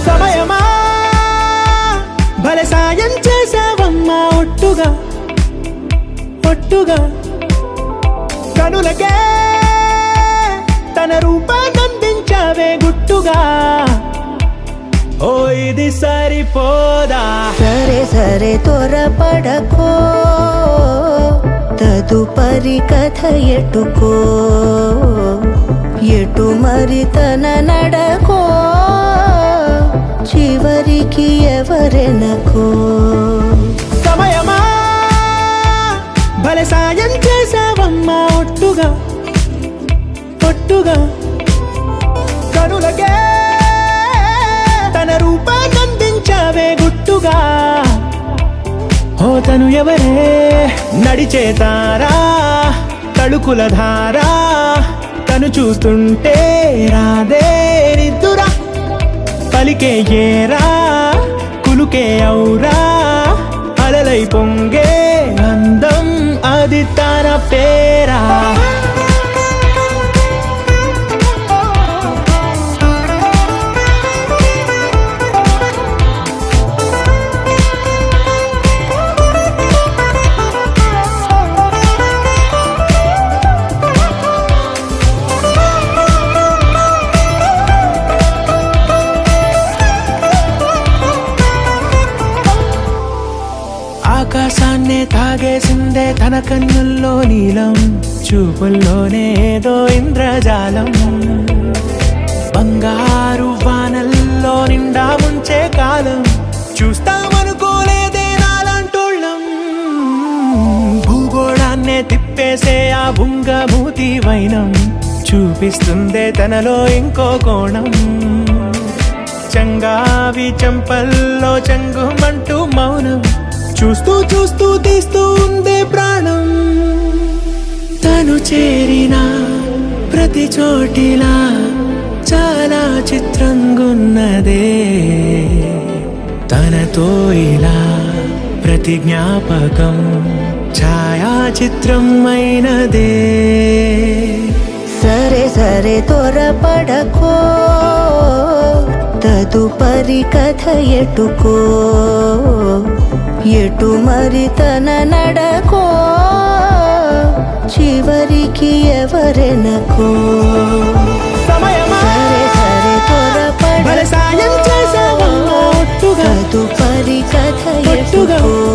సమయమా భలే సాయం చేసావమ్మా ఒట్టుగా ఒట్టుగా కనులకే తన రూపాన్నందించావే గుట్టుగా ఓ ఇది సరిపోదా సరే సరే త్వరపడకో తదుపరి కథ ఎటుకో ఎటు మరి తన నడకో చివరికి ఎవరెనకో సమయమా భలే సాయం చేసావమ్మా ఒట్టుగా ఒట్టుగా కనులకే తన రూపాన్నందించావే గుట్టుగా ఓ తను ఎవరే నడిచేతారా తడుకుల ధారా తను చూస్తుంటే రాదే నిద్దురా పలికే ఏరా కులుకే ఔరా అలలై పొంగే అందం అది తన పేరా ఆకాశాన్నే తాగేసిందే తన కన్నుల్లో నీలం చూపుల్లోనే ఏదో ఇంద్రజాలం బంగారు వానల్లో నిండా ముంచే కాలం చూస్తామనుకోలేదే నాలంటోళ్ళం భూగోళాన్నే తిప్పేసే ఆ బుంగమూతి వైనం చూపిస్తుందే తనలో ఇంకో కోణం చంగావి చెంపల్లో చెంగుమంటూ మౌనం చూస్తూ చూస్తూ తీస్తూ ఉందే ప్రాణం తను చేరిన ప్రతి చోటిలా చాలా చిత్రంగున్నదే తనతో ఇలా ప్రతి జ్ఞాపకం ఛాయాచిత్రం అయినదే సరే సరే త్వరపడకో తదుపరి కథ ఎటుకో ఎటు మరి తన నడకో చివరికి ఎవరెనకో సమయమా సరే సరే భలే సాయం చేసావమ్మా ఒట్టుగా తదుపరి కథ ఒట్టుగా ఎటుకో